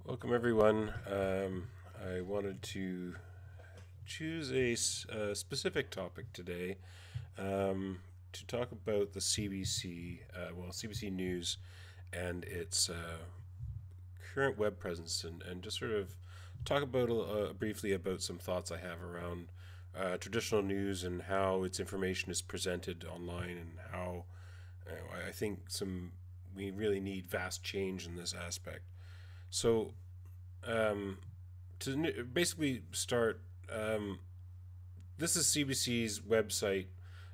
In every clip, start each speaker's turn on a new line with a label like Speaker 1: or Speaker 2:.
Speaker 1: Welcome, everyone. I wanted to choose a specific topic today to talk about the CBC, CBC News and its current web presence, and just sort of talk about briefly about some thoughts I have around traditional news and how its information is presented online, and how I think we really need vast change in this aspect. So, um, to basically start, this is CBC's website,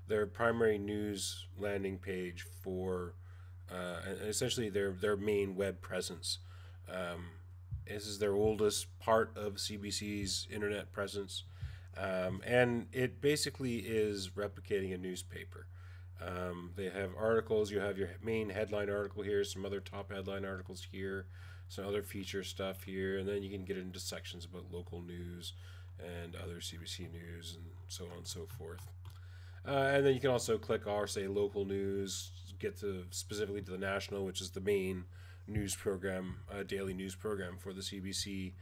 Speaker 1: their primary news landing page for, and essentially their main web presence. Um, this is their oldest part of CBC's internet presence, and it basically is replicating a newspaper. They have articles. You have your main headline article here, some other top headline articles here, some other feature stuff here, and then you can get into sections about local news and other CBC news and so on and so forth. And then you can also click or say local news, get to specifically to the national, which is the main news program, daily news program for the CBC.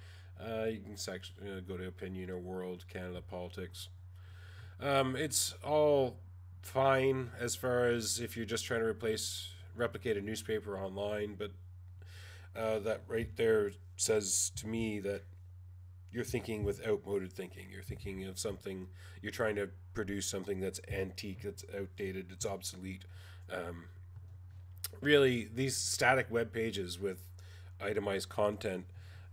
Speaker 1: You can go to opinion or world, Canada, politics. It's all fine as far as if you're just trying to replicate a newspaper online, but that right there says to me that you're thinking with outmoded thinking. You're thinking of something, you're trying to produce something that's antique, that's outdated, it's obsolete. Um, Really, these static web pages with itemized content,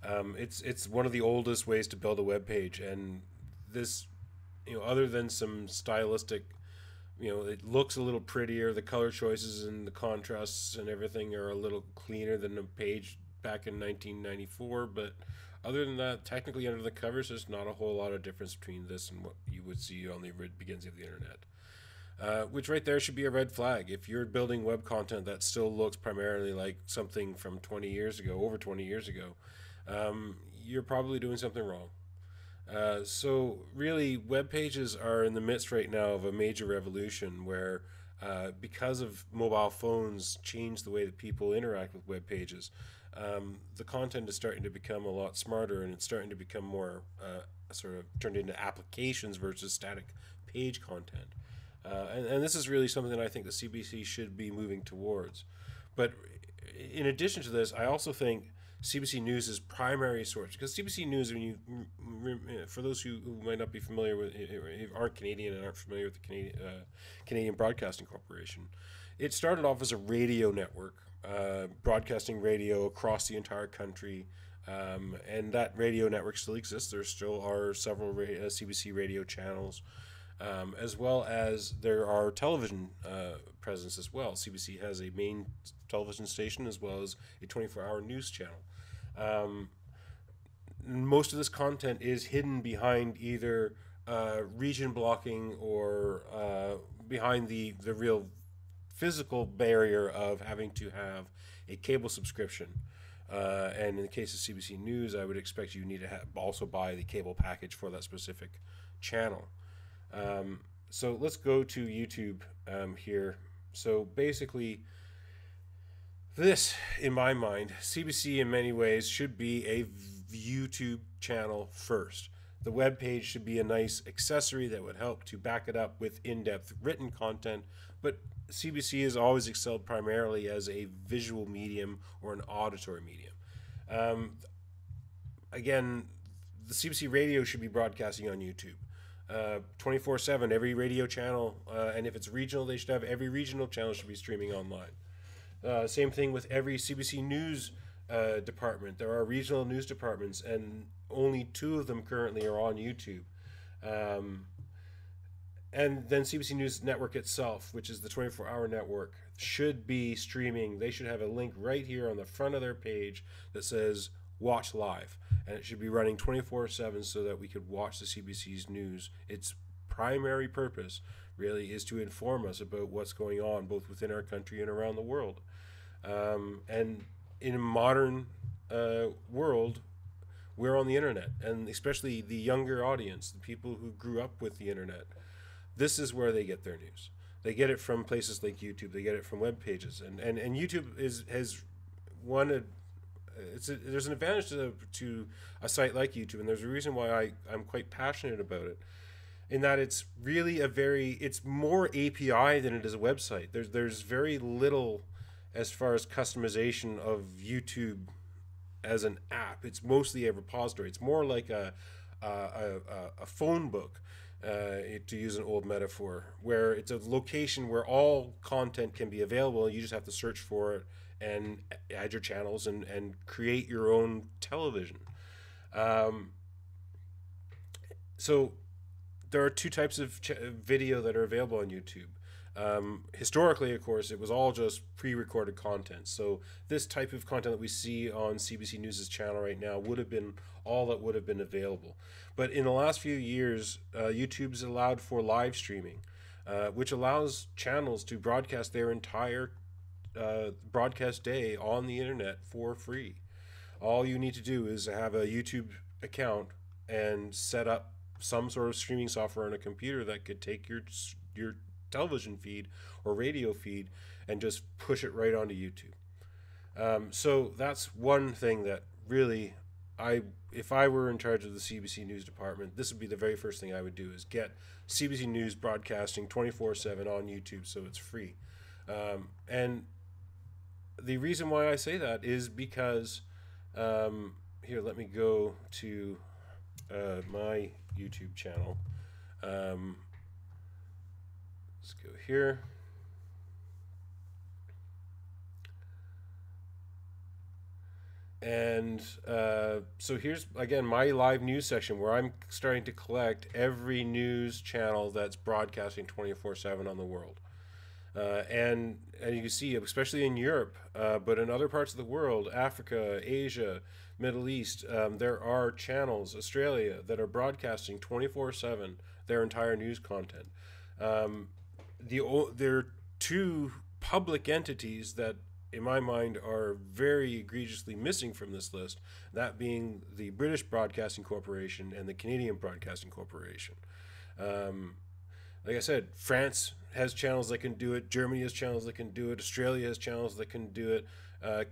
Speaker 1: it's one of the oldest ways to build a web page, and this, other than some stylistic, it looks a little prettier. The color choices and the contrasts and everything are a little cleaner than a page back in 1994. But other than that, technically under the covers, there's not a whole lot of difference between this and what you would see on the beginnings of the internet. Which right there should be a red flag. If you're building web content that still looks primarily like something from 20 years ago, over 20 years ago, you're probably doing something wrong. So really, web pages are in the midst right now of a major revolution where, because of mobile phones change the way that people interact with web pages, the content is starting to become a lot smarter, and it's starting to become more sort of turned into applications versus static page content. And this is really something that I think the CBC should be moving towards. But in addition to this, I also think CBC News is primary source, because CBC News, when for those who might not be familiar with, aren't Canadian and aren't familiar with the Canadian Broadcasting Corporation, it started off as a radio network, broadcasting radio across the entire country. And that radio network still exists. There still are several CBC radio channels, as well as there are television presence as well. CBC has a main television station as well as a 24-hour news channel. Um, Most of this content is hidden behind either region blocking or behind the real physical barrier of having to have a cable subscription. And in the case of CBC News, I would expect you need to also buy the cable package for that specific channel. So let's go to YouTube here. So basically, this, in my mind, CBC in many ways should be a YouTube channel first. The web page should be a nice accessory that would help to back it up with in-depth written content, but CBC has always excelled primarily as a visual medium or an auditory medium. Um, Again, the CBC radio should be broadcasting on YouTube. 24/7, every radio channel, and if it's regional, they should have every regional channel should be streaming online. Same thing with every CBC News department. There are regional news departments, and only two of them currently are on YouTube. Um, and then CBC News Network itself, which is the 24-hour network, should be streaming. They should have a link right here on the front of their page that says watch live, and it should be running 24/7 so that we could watch the CBC's news. Its primary purpose really is to inform us about what's going on both within our country and around the world. And in a modern world, we're on the internet, and especially the younger audience, the people who grew up with the internet, this is where they get their news. They get it from places like YouTube. They get it from web pages, and YouTube has won there's an advantage to a site like YouTube, and there's a reason why I'm quite passionate about it. In that it's really it's more API than it is a website. There's very little as far as customization of YouTube as an app. It's mostly a repository. It's more like a phone book, to use an old metaphor, where it's a location where all content can be available. You just have to search for it and add your channels and create your own television. So there are two types of video that are available on YouTube. Historically, of course, it was all just pre-recorded content. So this type of content that we see on CBC News' channel right now would have been all that would have been available. But in the last few years, YouTube's allowed for live streaming, which allows channels to broadcast their entire broadcast day on the internet for free. All you need to do is have a YouTube account and set up some sort of streaming software on a computer that could take your television feed or radio feed and just push it right onto YouTube. So that's one thing that really, if I were in charge of the CBC News department, this would be the very first thing I would do, is get CBC News broadcasting 24/7 on YouTube so it's free. And the reason why I say that is because, here, let me go to my YouTube channel. Let's go here. And so here's, again, my live news section where I'm starting to collect every news channel that's broadcasting 24/7 on the world. And you can see, especially in Europe, but in other parts of the world, Africa, Asia, Middle East, there are channels, Australia, that are broadcasting 24/7 their entire news content. There are two public entities that, in my mind, are very egregiously missing from this list, that being the British Broadcasting Corporation and the Canadian Broadcasting Corporation. Like I said, France has channels that can do it, Germany has channels that can do it, Australia has channels that can do it,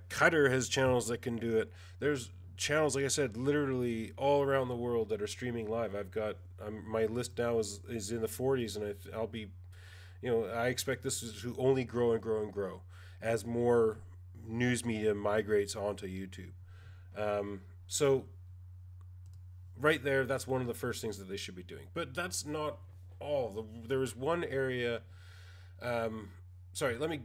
Speaker 1: Qatar has channels that can do it. There's channels, like I said, literally all around the world that are streaming live. I've got, my list now is in the 40s, and I'll be, I expect this to only grow and grow and grow as more news media migrates onto YouTube. So right there, that's one of the first things that they should be doing. But that's not all. There is one area. Sorry, let me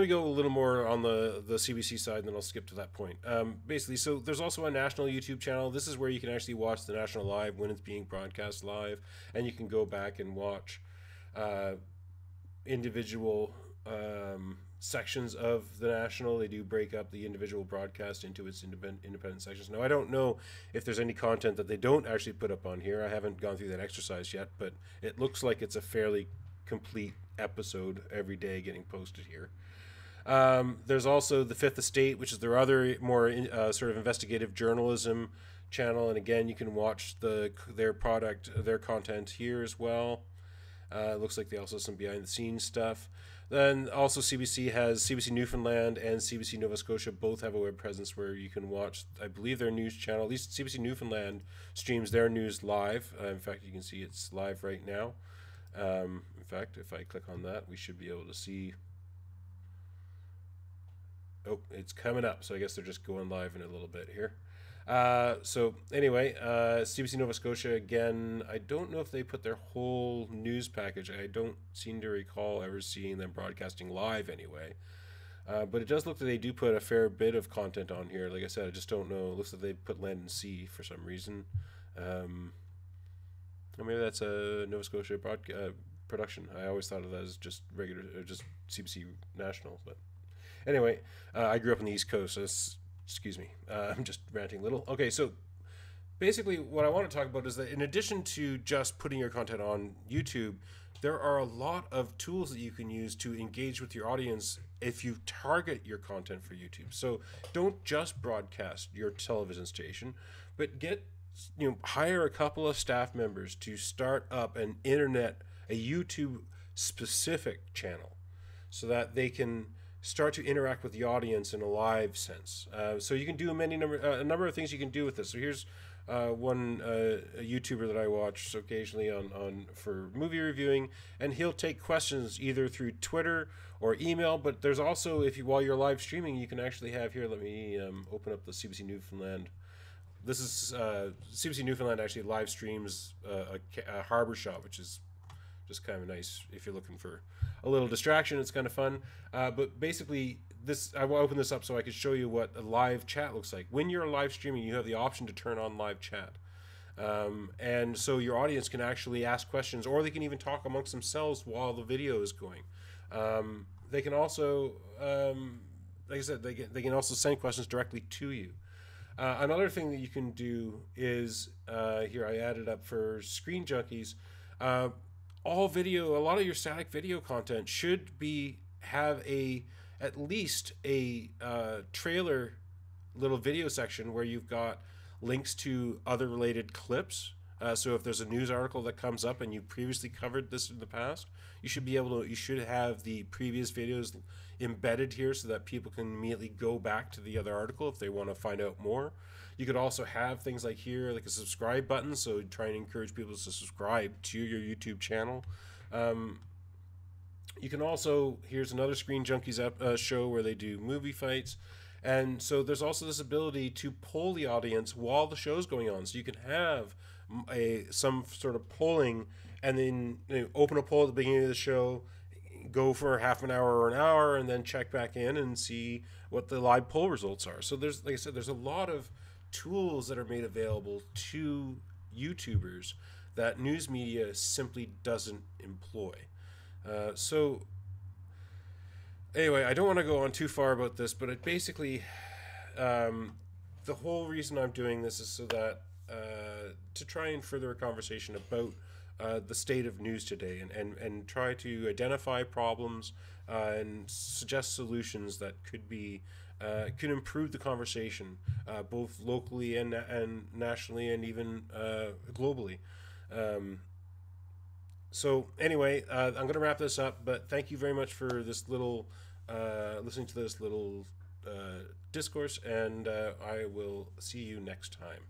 Speaker 1: go a little more on the CBC side, and then I'll skip to that point. Basically, so there's also a national YouTube channel. This is where you can actually watch the national live when it's being broadcast live, and you can go back and watch individual sections of the national. They do break up the individual broadcast into its independent sections. Now, I don't know if there's any content that they don't actually put up on here. I haven't gone through that exercise yet, but it looks like it's a fairly complete episode every day getting posted here. There's also the Fifth Estate, which is their other more sort of investigative journalism channel, and again, you can watch their content here as well. It looks like they also have some behind the scenes stuff. Then also CBC has CBC Newfoundland and CBC Nova Scotia both have a web presence where you can watch, I believe, their news channel. At least CBC Newfoundland streams their news live. In fact, you can see it's live right now. In fact, if I click on that, we should be able to see. Oh, it's coming up, so I guess they're just going live in a little bit here. So anyway, CBC Nova Scotia, again, I don't know if they put their whole news package. I don't seem to recall ever seeing them broadcasting live anyway. But it does look like they do put a fair bit of content on here. Like I said, I just don't know. It looks like they put Land and Sea for some reason. Or maybe that's a Nova Scotia production. I always thought of that as just regular, just CBC National. But anyway, I grew up on the East Coast, so excuse me, I'm just ranting a little. Okay, so basically what I want to talk about is that in addition to just putting your content on YouTube, there are a lot of tools that you can use to engage with your audience if you target your content for YouTube. So don't just broadcast your television station, but hire a couple of staff members to start up a YouTube specific channel so that they can start to interact with the audience in a live sense. So you can do a number of things you can do with this. So here's one a YouTuber that I watch occasionally on for movie reviewing, and he'll take questions either through Twitter or email. But there's also, if you while you're live streaming, you can actually have here. Let me open up the CBC Newfoundland. This is CBC Newfoundland actually live streams a harbor shot, which is just kind of nice if you're looking for a little distraction. It's kind of fun. But basically, I will open this up so I can show you what a live chat looks like. When you're live streaming, you have the option to turn on live chat. And so your audience can actually ask questions, or they can even talk amongst themselves while the video is going. They can also, like I said, they can also send questions directly to you. Another thing that you can do is, here I added up for Screen Junkies, all video, a lot of your static video content should have at least a trailer little video section where you've got links to other related clips. So if there's a news article that comes up and you previously covered this in the past, you should have the previous videos embedded here so that people can immediately go back to the other article if they want to find out more. You could also have things like here, like a subscribe button, so try and encourage people to subscribe to your YouTube channel. You can also, here's another Screen Junkies show where they do movie fights. And so there's also this ability to poll the audience while the show's going on. So you can have some sort of polling, and then open a poll at the beginning of the show, go for half an hour or an hour, and then check back in and see what the live poll results are. So there's, like I said, there's a lot of tools that are made available to YouTubers that news media simply doesn't employ. So anyway, I don't want to go on too far about this, but it basically, the whole reason I'm doing this is so that to try and further a conversation about the state of news today, and try to identify problems and suggest solutions that could improve the conversation both locally and nationally and even globally. So anyway, I'm going to wrap this up, but thank you very much for this little listening to this little discourse, and I will see you next time.